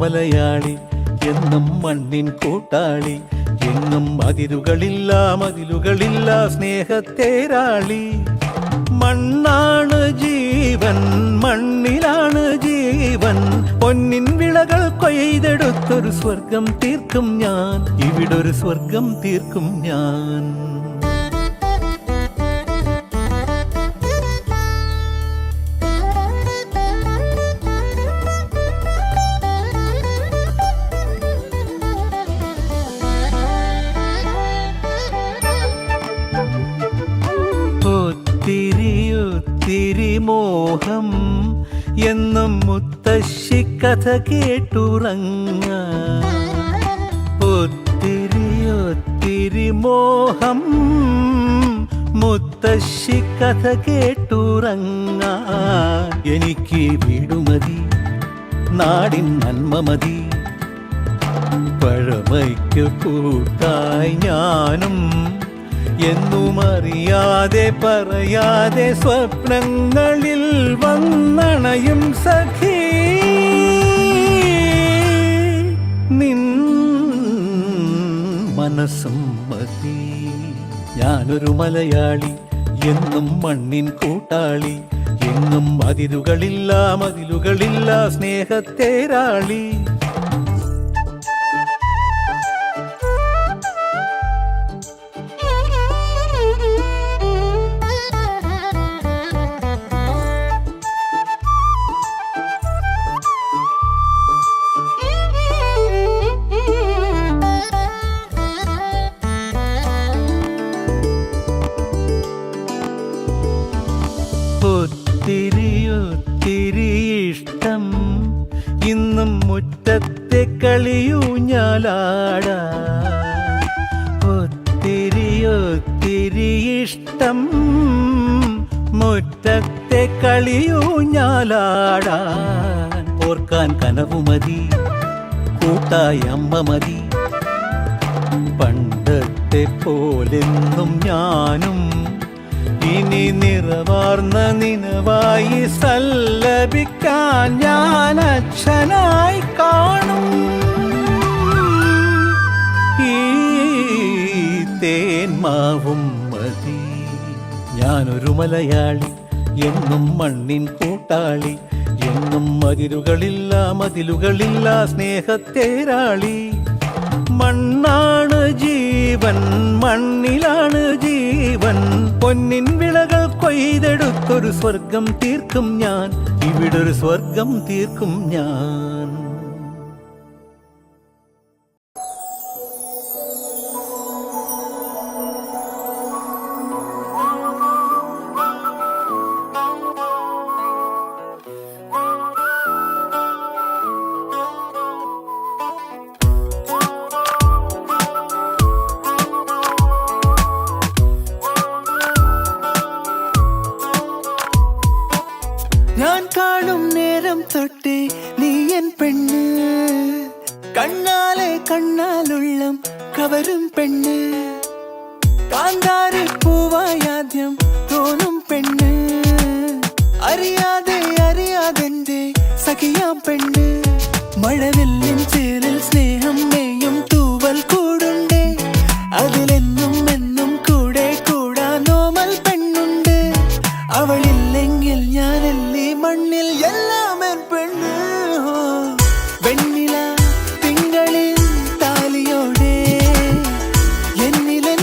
മലയാളി എന്നും മണ്ണിൻ കൂട്ടാളി, എങ്ങും മതിലുകളില്ല സ്നേഹത്തേരാളി. മണ്ണാണ് ജീവൻ, മണ്ണിലാണ് ജീവൻ, പൊന്നിൻ വിളകൾ കൊയ്തെടുത്തൊരു സ്വർഗം തീർക്കും ഞാൻ, ഇവിടൊരു സ്വർഗം തീർക്കും ഞാൻ. ഒത്തിരി മോഹം എന്നും മുത്തശ്ശി കഥ കേട്ടുറങ്ങ. ഒത്തിരി മോഹം മുത്തശ്ശി കഥ കേട്ടുറങ്ങ. എനിക്ക് വീടുമതി, നാടിൻ നന്മ മതി, പഴമയ്ക്ക് കൂട്ടായി ഞാനും എന്നും അറിയാതെ പറയാതെ സ്വപ്നങ്ങളിൽ വന്നണയും സഖി. നിൻ മനസ്സും മതി. ഞാനൊരു മലയാളി എന്നും മണ്ണിൻ കൂട്ടാളി, എങ്ങും മതിലുകളില്ല സ്നേഹത്തേരാളി. ഒത്തിരി ഇഷ്ടം ഇന്നും മുറ്റത്തെ കളിയൂഞ്ഞാലാടാ. ഒത്തിരി ഇഷ്ടം മുറ്റത്തെ കളിയൂഞ്ഞാലാടാൻ. ഓർക്കാൻ കനവുമതി, കൂട്ടായി അമ്മ മതി, പണ്ടത്തെ പോലെന്നും ഞാനും ഇനി നിറവാർന്ന നിനവായി സല്ലപിക്കാൻ ഞാൻ അച്ഛനായി കാണും. ഈ തേന്മാവും മതി. ഞാനൊരു മലയാളി എന്നും മണ്ണിൻ കൂട്ടാളി, എന്നും മതിലുകളില്ല സ്നേഹത്തേരാളി. മണ്ണാണ് ജീവൻ, മണ്ണിലാണ് ജീവൻ, പൊന്നിൻ വിളകൾ കൊയ്തെടുത്തൊരു സ്വർഗം തീർക്കും ഞാൻ, ഇവിടൊരു സ്വർഗം തീർക്കും ഞാൻ. ഞാൻ കാണും നേരം തൊട്ടേ നീ എൻ പെണ്ണ്, കണ്ണാലുള്ളം കവരും പെണ്ണ്, കാന്താരി പൂവായാദ്യം തോന്നും പെണ്ണ്, അറിയാതെന്റെ സഖിയാം പെണ്ണ്. മഴവില്ലിൻ ചേലിൽ സ്നേഹം മേയും തൂവൽ കൂടുണ്ടേ, അതിലെന്നും എന്നും കൂടെ കൂടാൻ നോമൽ പെണ്ണുണ്ട്. അവളില്ലെങ്കിൽ ഞാനല്ലേ മണ്ണിൽ എല്ലാം എൻ പെണ്ണ്. വെണ്ണില തിങ്കളിൽ താലിയോടെ എന്നിലൻ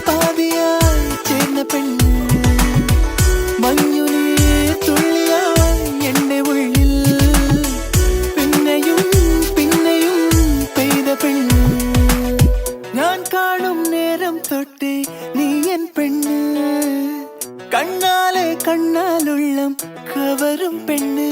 പാതിയായി ചേർന്ന പെണ്ണ്, മഞ്ഞുനീ തുള്ളിയായി എന്റെ ഉള്ളിൽ പിന്നെയും പെയ്ത പെണ്ണ്. ഞാൻ കാണും നേരം തൊട്ടേ നീ എൻ പെണ്ണ്, കണ്ണാലുള്ളം കവരും പെണ്ണ്.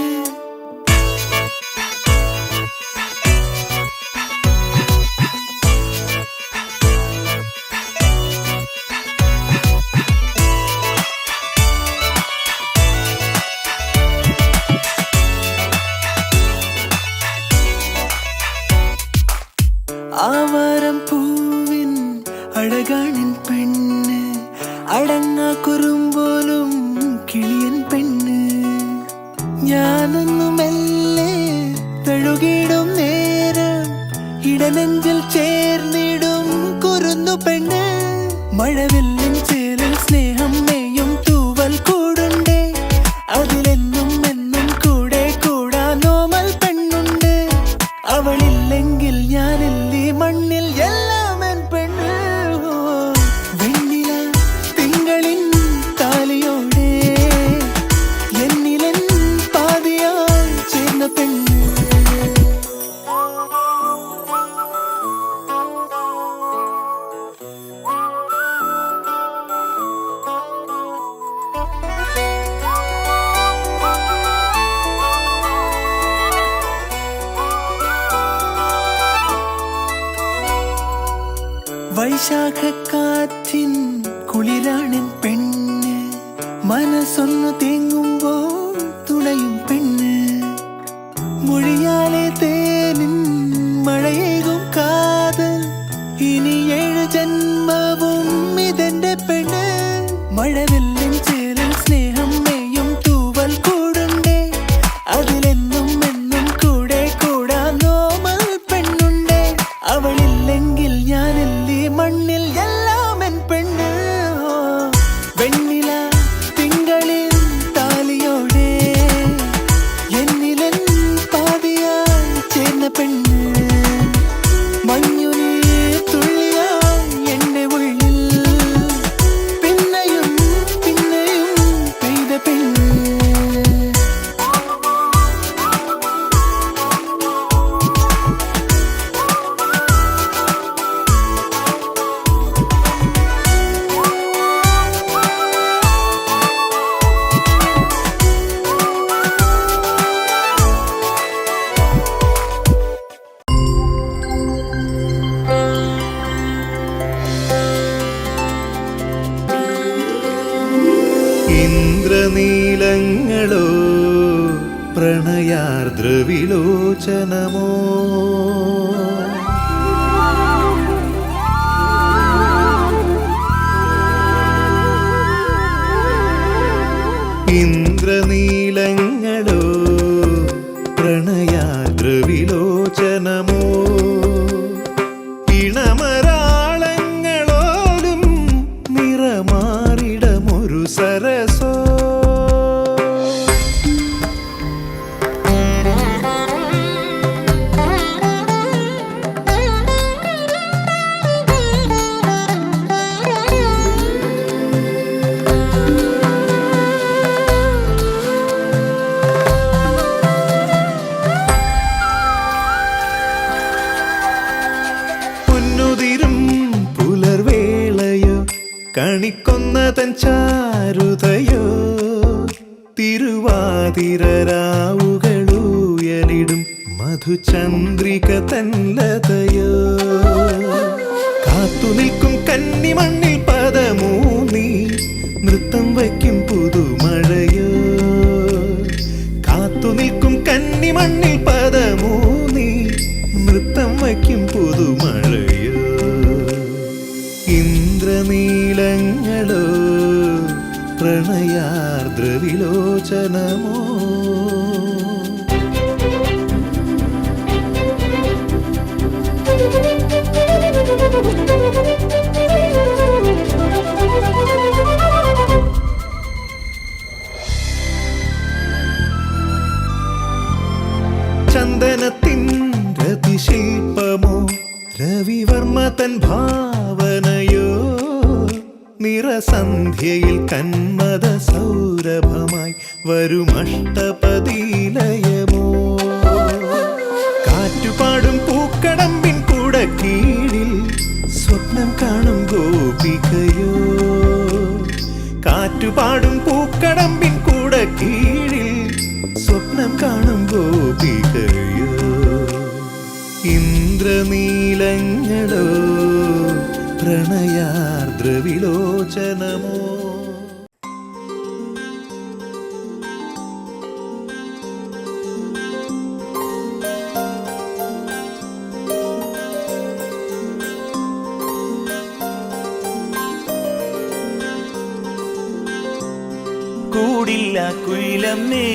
ആവാരം പൂവിൻ അഴകാണിൻ പെണ്ണ്, അടങ്ങാ കുറുമ്പോലും കിളിയൻ പെണ്ണ്. ഞാനൊന്നു മെല്ലെ തഴുകിടും ഇടനെഞ്ചിൽ ചേർന്നിടും കുരുന്നു പെണ്ണ് മഴവില്ലിൻ ചേരിൽ സ്നേഹം നെയ്യും തൂവൽ കൂടുണ്ടേ അതിലെന്നും എന്നും കൂടെ കൂടാനോമൽ പെണ്ണുണ്ട് അവളില്ലെങ്കിൽ ഞാനില്ലീ മണ്ണിൽ എല്ലാം എൻ പെണ്ണ് വെണ്ണില തിങ്കളിൻ താലിയോടെ എന്നിലൻ പാതിയായി ചേർന്ന പെണ്ണ് വൈശാഖക്കാറ്റിൻ കുളിരാണിൻ പെണ്ണ് മനസ്സൊന്നു തേങ്ങുമ്പോൾ തുണയും പെണ്ണ് മൊഴിയാലെ തേനിൻ മഴയേകും കാതൽ ഇനി 7 ജന്മവും ഇതെന്റെ പെണ്ണ് മഴവില്ലിൻ ചേരിൽ സ്നേഹം നെയ്യും തൂവൽ കൂടുണ്ടേ അതിലെന്നും എന്നും കൂടെ കൂടാനോമൽ പെണ്ണുണ്ടേ അവളില്ലെങ്കിൽ ഞാനില്ലീ മണ്ണിൽ എല്ലാം എൻ പെണ്ണ് വെണ്ണില തിങ്കളിൽ താലിയോടെ എന്നിലൻ പാതിയായി ചേർന്ന പെണ്ണ് മഞ്ഞുനീർ തുള്ളിയായി എന്റെ ഉള്ളിൽ പിന്നെയും പിന്നെയും പെയ്ത പെണ്ണ് ഇന്ദ്രനീലങ്ങളോ പ്രണയാർദ്രവിലോചനമോ ഇന്ദ്രനീലങ്ങളോ പ്രണയാർദ്രവിലോചനമോ ഇണമരാളങ്ങളോലും നിറമാറിടമൊരു സരസോ പുലർവേളയോ കണിക്കൊന്ന തൻ ചാരുതയോ തിരുവാതിരരാവുകളുയലിടും മധുചന്ദ്രിക തൻലതയോ കാത്തുനിൽക്കും കന്നിമണ്ണിൽ പദമൂന്നി നൃത്തം വയ്ക്കും പുതുമഴയോ കാത്തുനിൽക്കും കന്നിമണ്ണിൽ പദമൂന്നി നൃത്തം വയ്ക്കും പുതുമഴയോ ഇന്ദ്രനീലങ്ങളോ പ്രണയാർദ്രവിലോചനമോ ചന്ദനത്തിൻ രതിശില്പമോ രവിവർമ്മ തൻ ഭാവനയോ നിറസന്ധ്യയിൽ കന്മദ സൗരഭമായി വരുമഷ്ടപതിലയമോ കാറ്റുപാടും പൂക്കടമ്പിൻ കുടക്കീഴിൽ സ്വപ്നം കാണും ഗോപികയോ കാറ്റുപാടും പൂക്കടമ്പിൻ കുടക്കീഴിൽ സ്വപ്നം കാണും ഗോപികയോ ഇന്ദ്രനീലങ്ങളോ പ്രണയാർദ്രവിലോചനമോ കൂടില്ല കുയിലമ്മേ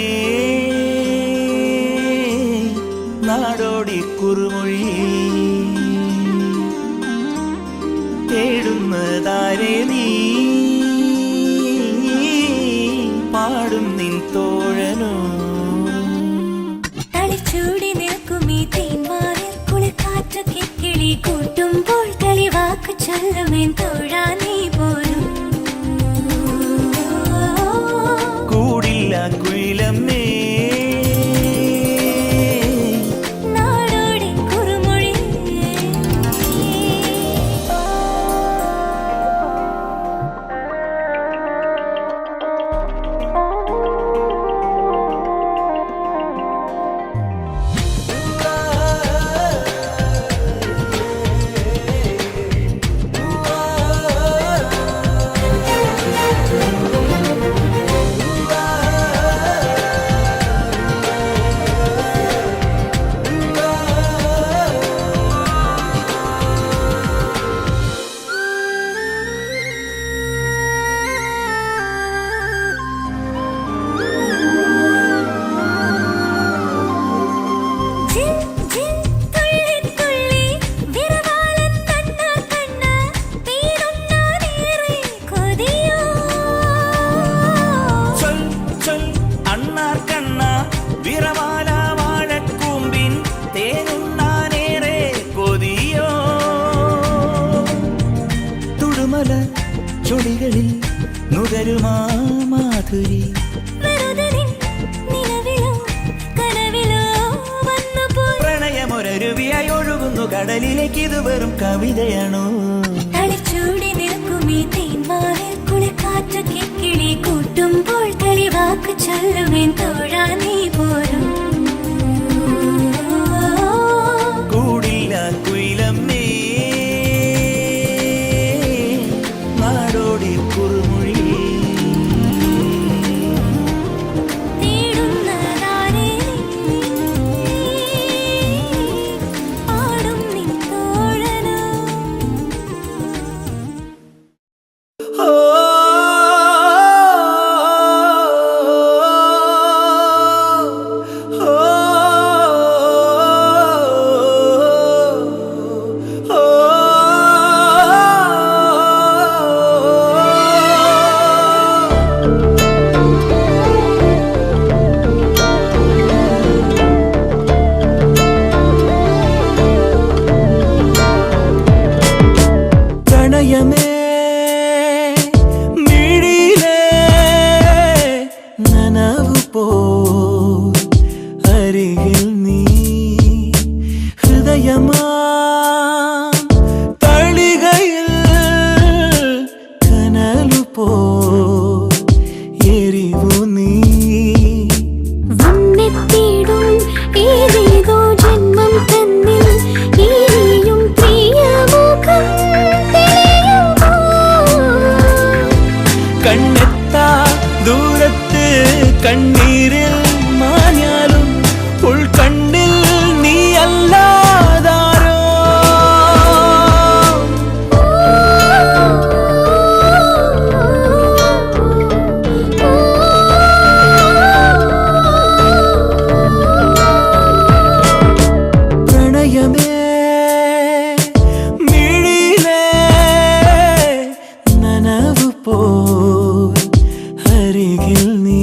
നാടോടി കുറുമൊഴി തേടുന്നതാരെ നീ പാടും നിൻ തോഴനോ തളിച്ചൂടി നിൽക്കും ഈ തേന്മാവിൽ കുളിക്കാറ്റു കിക്കിളി കൂട്ടുമ്പോൾ തെളിവാക്കു ചൊല്ലുമേൻ തോഴാ നീ പോലും കൂടില്ല കുയിലമ്മേ നാടോടി കുറുമൊഴി ചൊടികളിൽ നുകരുമാ മാധുരി പ്രണയമൊരരുവിയായി ഒഴുകുന്നു കടലിലേക്ക് ഇത് വെറും കവിതയാണോ തളിച്ചൂടി നിൽക്കും ഈ തേന്മാവിൽ കുളിക്കാറ്റു കിക്കിളി കൂട്ടുമ്പോൾ തെളിവാക്കു ചൊല്ലുമേൻ തോഴാ നീ പോലും കൂടില്ല കുയിലമ്മേ നാടോടി കുറുമൊഴി തേടുന്നതാരെ പാടും നിൻ തോഴനോ പ്രണയമേ മിഴിയിലെ നനവു പോ അരികിൽ നീ ഹൃദയമാ തളികയിൽ കനലു പോ എരിവു നീ വന്നെത്തിയിടും ഏതേതോ ജന്മം തന്നിൽ ഇനിയും പ്രിയമുഖം തെളിയുമോ കണ്ണെത്താ ദൂരത്ത് കണ്ണീരിൽ മാഞ്ഞാലും ഉൾക്കണ്ണിൽ നീ അല്ലാതാരോ പ്രണയമേ മിഴിയിലെ നനവു പോ അരികിൽ നീ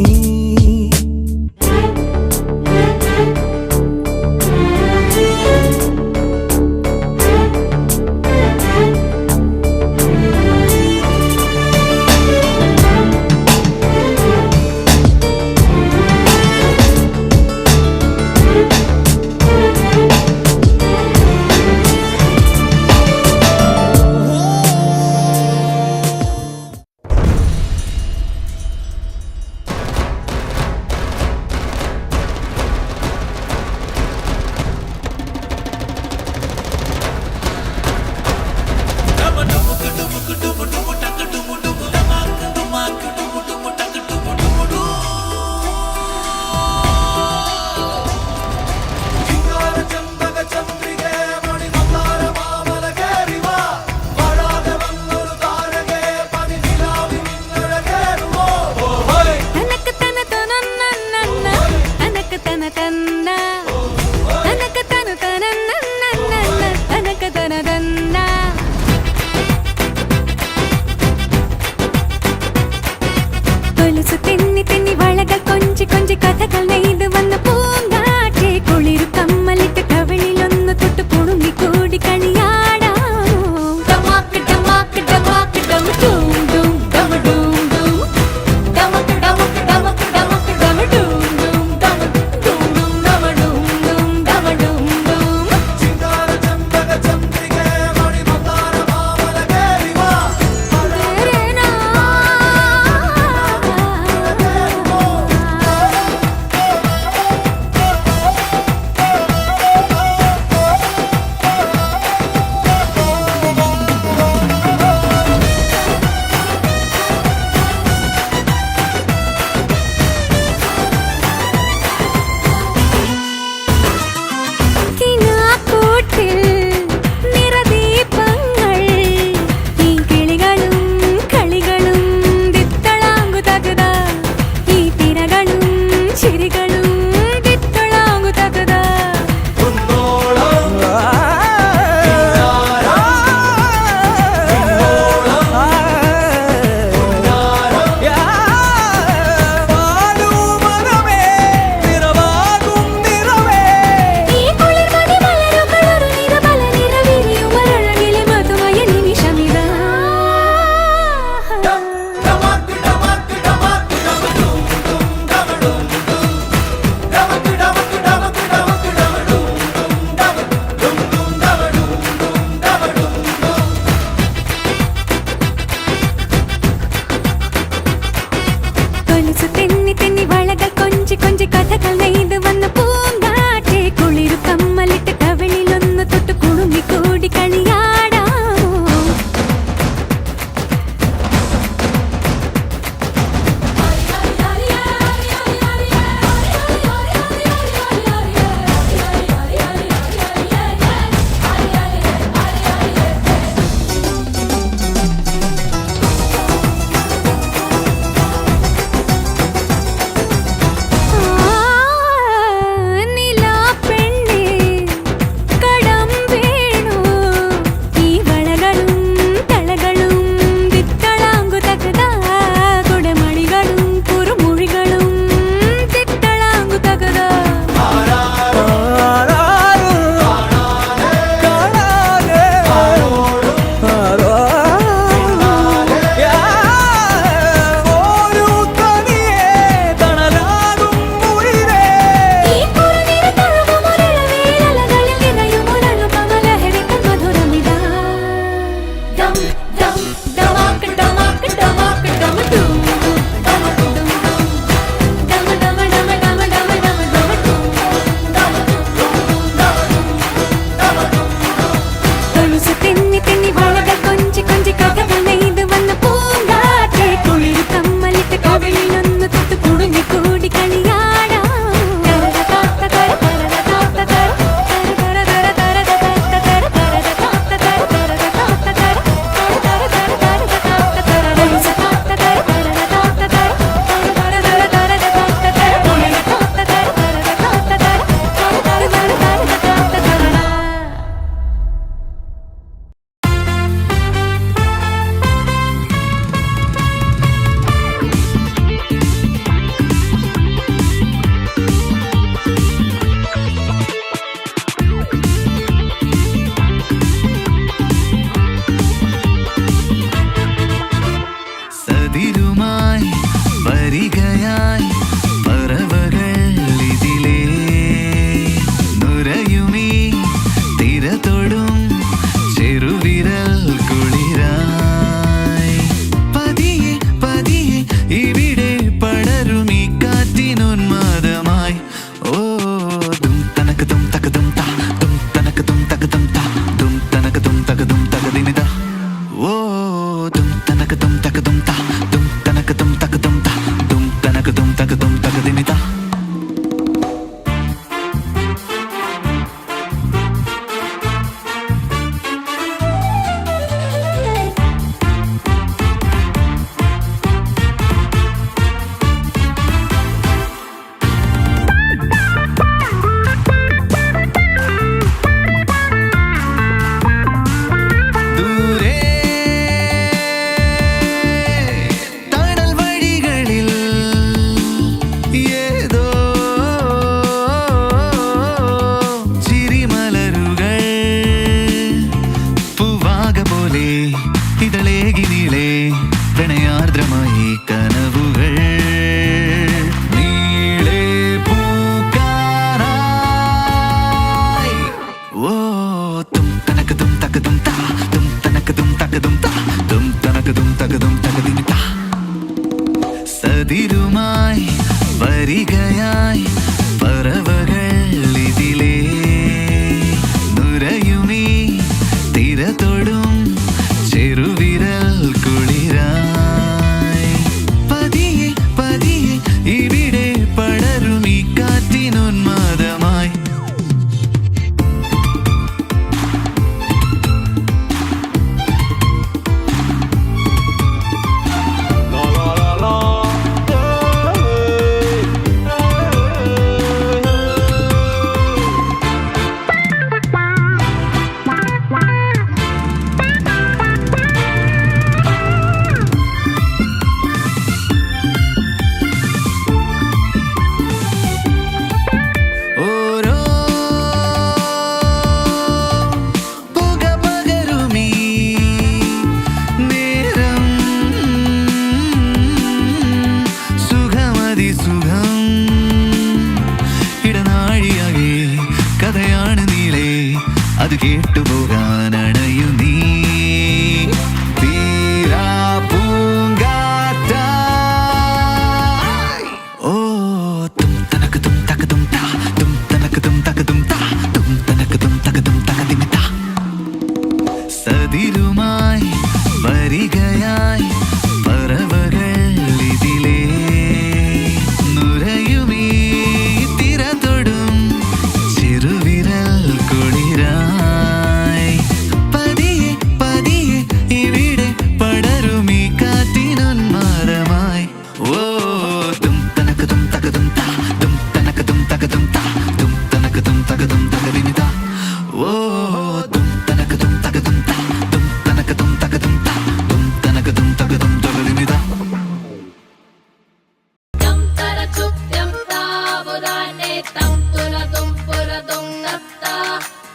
tam turadum puradum tatta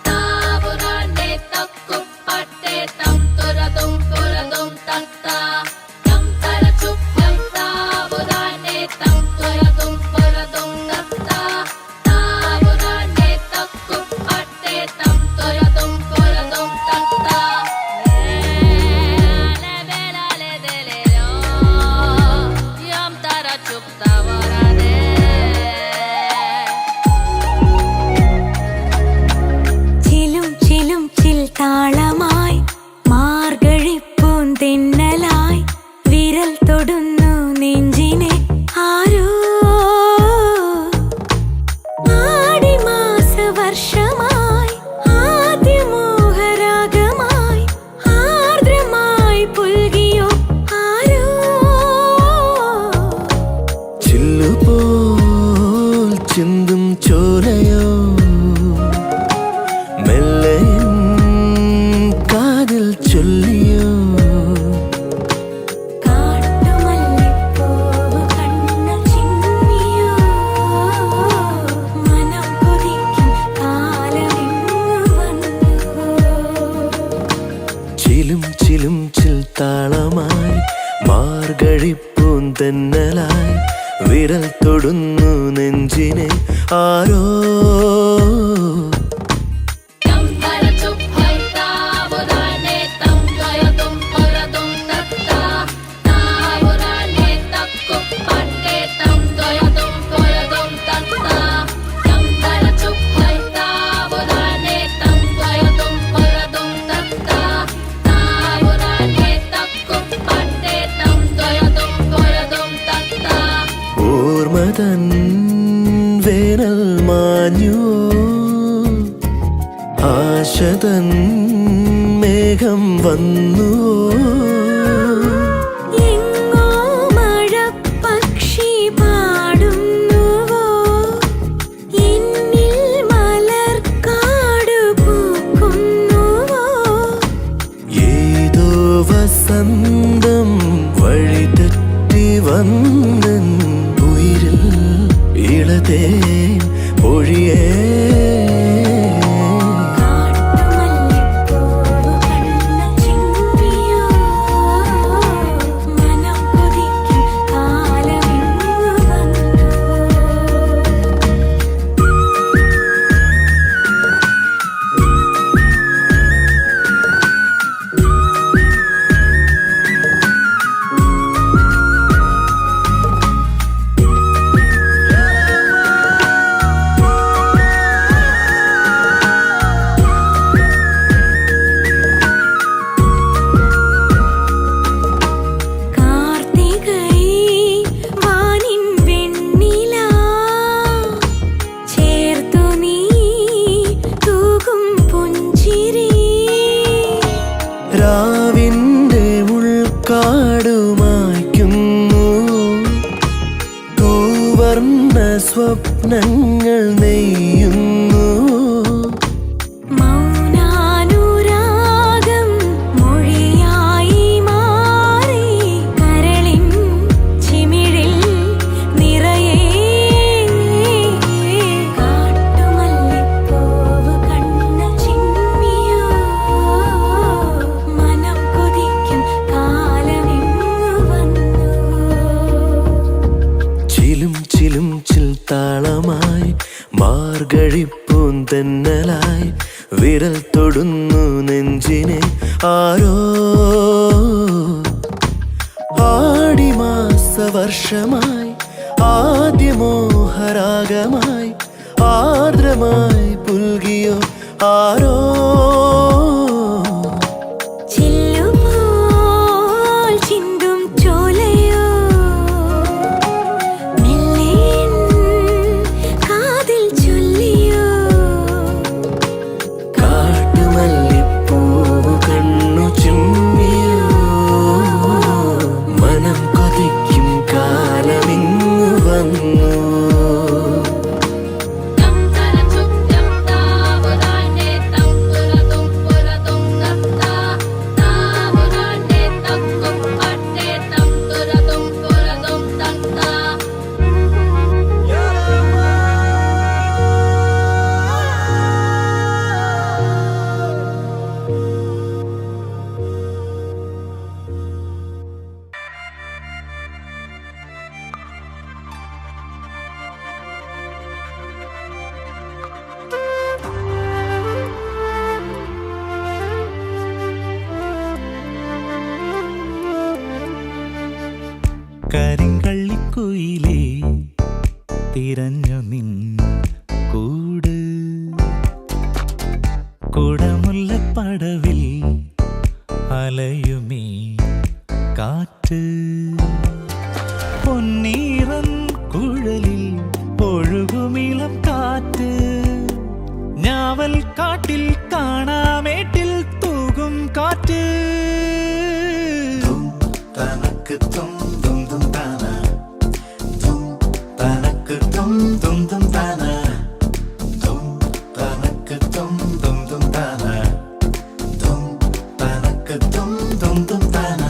taburane takkupatte tam turadum puradum tatta tam tarachup tam taburane tam turadum puradum tatta taburane takkupatte tam turadum puradum tatta le bela le delelo yam tarachup taburane ചിലും ചിലും ചിൽ താളമായി മാർഗഴിപ്പൂന്തെന്നലായി വിരൽ തൊടുന്നു നെഞ്ചിനെ ആരോ ആടിമാസ വർഷമായി ആദ്യമോഹരാഗമായി ആർദ്രമായി പുൽകിയോ ആരോ ചില്ലുപോൽ ചിന്തും ചോരയോ മെല്ലെ കാതിൽ ചൊല്ലിയോ കാട്ടുമല്ലിപ്പൂവ് കണ്ണിൽ ചിമ്മിയോ മനം കൊതിക്കും കാലമിങ്ങു വന്നുവോ ചിലും ചിലും ചിൽ താളമായി മാർഗഴിപ്പൂന്തെന്നലായി വിരൽ തൊടുന്നു നെഞ്ചിനെ ആരോ tam tarachup tam taburane tam turadum puradum tatta taburane takkupatte tam turadum puradum tatta tam tarachup tam taburane tam turadum puradum tatta taburane takkupatte tam turadum puradum tatta ഓർമ്മതൻ വേനൽ മാഞ്ഞുവോ ആശതൻ മേഘം വന്നുവോ എങ്ങോ മഴപ്പക്ഷി പാടുന്നുവോ എന്നിൽ മലർക്കാട് പൂക്കുന്നുവോ ഏതോ വസന്തം വഴിതെറ്റി വന്നൻ ഉയിരിൽ ഇളതേൻ ഒഴിയേ കാട്ടുമല്ലിപ്പൂവ് കണ്ണിൽ ചിമ്മിയോ മനം കൊതിക്കും കാലമിങ്ങു വന്നുവോ കാർത്തികൈ വാനിൻ വെണ്ണില ചേർത്തു നീ തൂകും പുഞ്ചിരി രാവിൻ്റെ ഉൾക്കാടുമായ്ക്കുന്നു തൂവർണ്ണ സ്വപ്നങ്ങൾ നെയ്യുന്നു മൗനാനുരാഗം മൊഴിയായി മാറി കരളിൻ ചിമിഴിൽ നിറയെ കാട്ടുമല്ലിപ്പൂവ് കണ്ണിൽ ചിമ്മിയോ മനം കൊതിക്കും കാലമിങ്ങു വന്നുവോ ചിലും ചിലും ചിൽ താളമായി മാർഗഴിപ്പൂന്തെന്നലായി വിരൽ തൊടുന്നു നെഞ്ചിനെ ആരോ ആടിമാസ വർഷമായി ആദ്യമോഹരാഗമായി ആർദ്രമായി പുൽകിയോ ആരോ ചില്ലുപോൽ ചിന്തും ചോലയോ മെല്ലെ കാതിൽ ചൊല്ലിയോ കാട്ടുമല്ലിപ്പൂവ് കണ്ണു ചിമ്മിയോ മനം കൊതിക്കും കാലമിങ്ങു വന്നു tam tarachup tam taburane tam കരിങ്കള്ളിക്കുയിലേ തിരഞ്ഞു നിൻ കൂട് കുടമുല്ലപ്പടവിൽ അലയുമീ കാറ്റ് പൊന്നീറൻ കുഴലിൽ ഒഴുകുമിളം കാറ്റ് ഞാവൽ കാട്ടിൽ കാണാമേട്ടിൽ തൂകും കാറ്റ് തനക്ക് തും തും തും താന തും തനക്ക് തും തും തും താന തും തനക്ക് തും തും തും താന തും തനക്ക് തും തും തും താന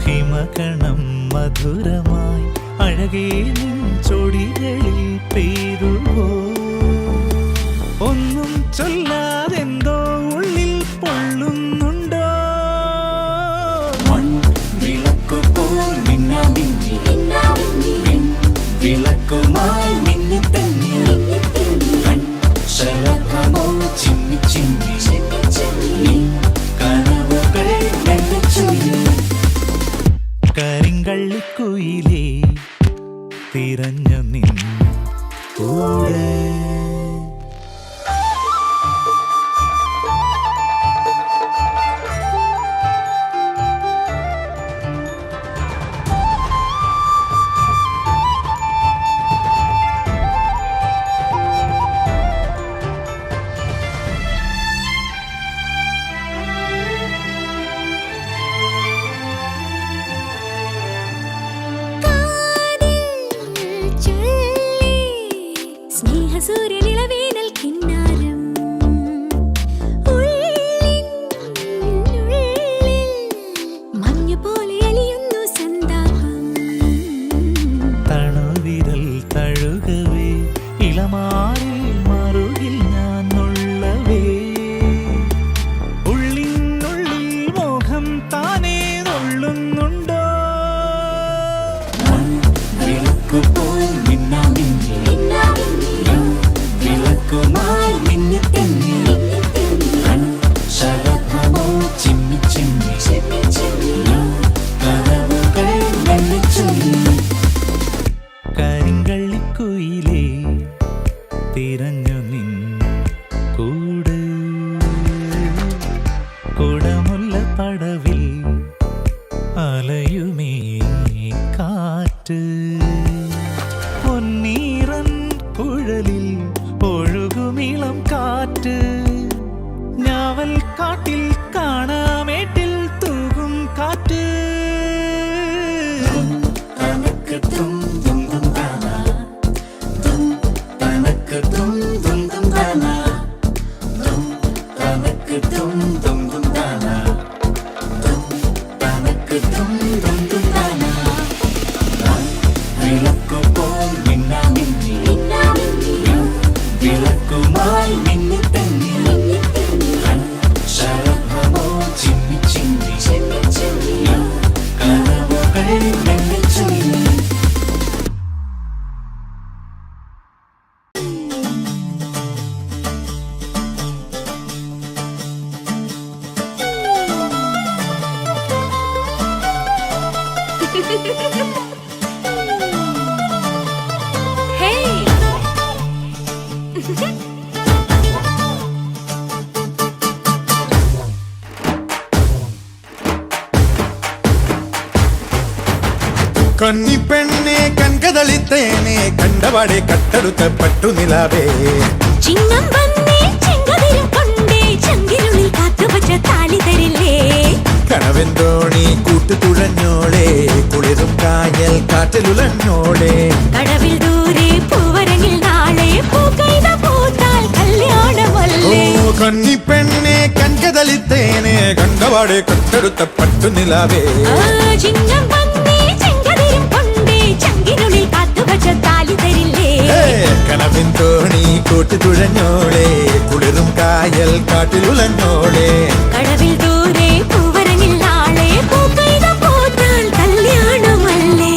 ഹിമകണം മധുരമായി അഴകേ നിൻ ചൊടികളിൽ പെയ്തുവോ ഒന്നും ചൊല്ലാതെന്തോ ഉള്ളിൽ പൊള്ളുന്നുണ്ടോ വിളക്കുപോൽ മിന്നാമിന്നി വിളക്കുമായി മിന്നി തന്നെ ശലഭമോ ചിമ്മി ചിമ്മി കനവുകൾ വെള്ളച്ചുള്ളി കരിങ്കള്ളിക്കുയിലേ തിരഞ്ഞു നിൻ കൂടെ സൂര്യനിളവേനൽ കിന്നാരം മഞ്ഞുപോലെ അലിയുന്നു സന്താപം തണുവിരൽ തഴുകവേ ഇളമാറിൽ മറുകിൽ ഞാൻ നുള്ളവേ ഉള്ളിനുള്ളിൽ മോഹം താനേ നുള്ളുന്നുണ്ടോ വിളക്കുപോൽ മിന്നാമിന്നി വിളക്കുമായി മിന്നി തെന്നി ശലഭമോ ചിമ്മി ചിമ്മി കനവുകൾ വെള്ളച്ചുള്ളി കരിങ്കള്ളിക്കുയിലേ തിരഞ്ഞു നിൻ കൂട് കുടമുല്ലപ്പടവിൽ അലയുമേ കാറ്റ് പൊന്നീറൻ കുഴലിൽ ഒഴുകുമിളം കാറ്റ് ഞാവൽ കാട്ടിൽ കാണാമേട്ടിൽ തൂകും കാറ്റ് തനക്ക് തും തും തും താന തും തനക്ക് തും തും തും താന തും തനക്ക് തും തും തും താന തും തനക്ക് തും തും തും താന വിളക്കുപോൽ മിന്നാമിന്നി വിളക്കുമായി മിന്നി തെന്നി ശലഭമോ ചിമ്മി ചിമ്മി കനവുകൾ വെള്ളച്ചുള്ളി കന്നിപ്പെണ്ണെ കൺകതളിത്തേനെ കണ്ടപാടെ കട്ടെടുത്ത പട്ടുനിലാവേ ചിങ്ങം വന്നേ ചെങ്കതിരും കൊണ്ടേ ചങ്കിനുള്ളിൽ കാത്തുവച്ച താലി തരില്ലേ കണവെന്തോണി കൂട്ടുതുഴഞ്ഞോളെ കുളിരും കായൽ കാറ്റിലുലഞ്ഞോളെ കടവിൽ ദൂരെ പൂവരങ്ങിൽ നാളെ പൂക്കൈത പൂത്താൽ കല്യാണമല്ല കന്നി പെണ്ണെ കൺകതളിത്തേനെ കണ്ടപാടെ കട്ടെടുത്ത പട്ടു നിലാവേ ചിങ്ങം വന്നേ ചെങ്കതിരും കൊണ്ടേ ചങ്കിനുള്ളിൽ കാത്തുവച്ച താലി തരില്ലേ കനവിൻ തോണി കൂട്ടി തുഴഞ്ഞോളെ കുളിരും കായൽ കാട്ടിലുലഞ്ഞോളെ കടവിൽ ദൂരെ പൂവരങ്ങിൽ നാളെ പൂക്കൈത പോത്താൽ കല്യാണമല്ലേ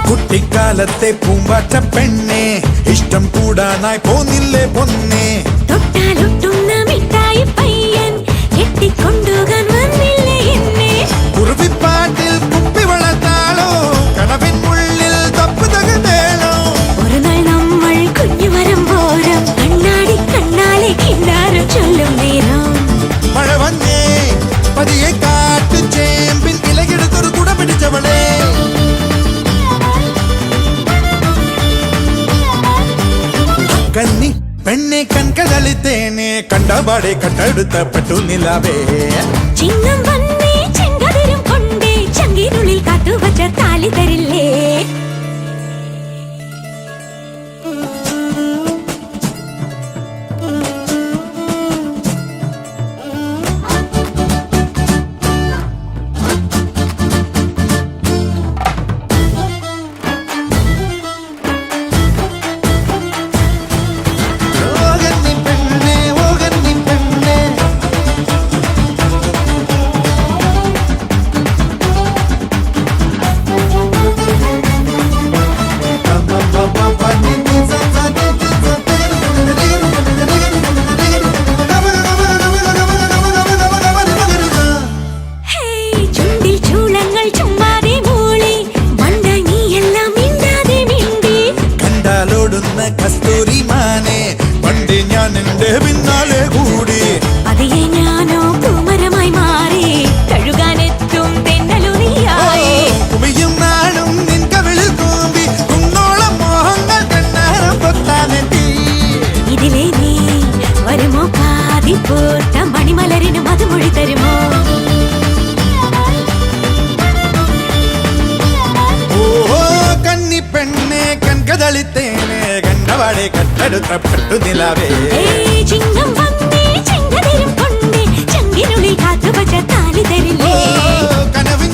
കുട്ടിക്കാലത്തെ പൂമ്പാറ്റ പെണ്ണെ ഇഷ്ടം കൂടാനായി പോന്നില്ലേ പൊന്നെ തൊട്ടാലൊട്ടുന്ന മിഠായി പയ്യൻ കെട്ടിക്കൊണ്ടുകാൻ വന്നില്ലേ എന്നെ കുറുവിപ്പാട്ടിൽ കുപ്പി വളർത്താളോ കനവിൻ ഉള്ളിൽ തപ്പ് തകതേളോ ഒരു നാൾ നമ്മൾ കുഞ്ഞു വരുമ്പോരം കണ്ണാടി കണ്ണാലെ കിന്നാരം ചൊല്ലും നേരം മഴ വന്നേ പതിയെ കാട്ടു ചേമ്പിൻ ഇലകിടത്തൊരു കുട പിടിച്ചവളെ കന്നി പെണ്ണെ കൺകതളിത്തേനെ കണ്ടപാടെ കട്ടെടുത്ത പട്ടു നിലാവേ ചിങ്ങം വന്നേ ചെങ്കതിരും കൊണ്ടേ ചങ്കിനുള്ളിൽ കാത്തുവച്ച താലി തരില്ലേ ചുണ്ടിൽ ചൂളങ്ങൾ ചുമ്മാതെ മൂളി മണ്ട നീ എല്ലാം മിണ്ടാതെ മിണ്ടി കണ്ടാലോടുന്ന കസ്തൂരി മാനെ പണ്ട് ഞാൻ എന്റെ പിന്നാലെ കൂടി അതിയെ ഞാനോ പൂമരമായി മാറി കഴുകാനെത്തും തെന്നലുറിയായി കുമിയും നാളും നിൻ കവിളിൽ കൂമ്പി കുന്നോളം മോഹങ്ങൾ കണ്ണാരം പൊത്താനെത്തി ഇതിലെ നീ വരുമോ പാതി പൂത്ത മണിമലരിനും അത് മൊഴി തരുമോ ഓ കന്നി പെണ്ണെ കൺകതളിത്തേനെ കണ്ടപാടെ കട്ടെടുത്ത പട്ടു നിലാവേ ചിങ്ങം വന്നേ ചെങ്കതിരും കൊണ്ടേ ചങ്കിനുള്ളിൽ കാത്തുവച്ച താലി തരില്ലേ കനവിൻ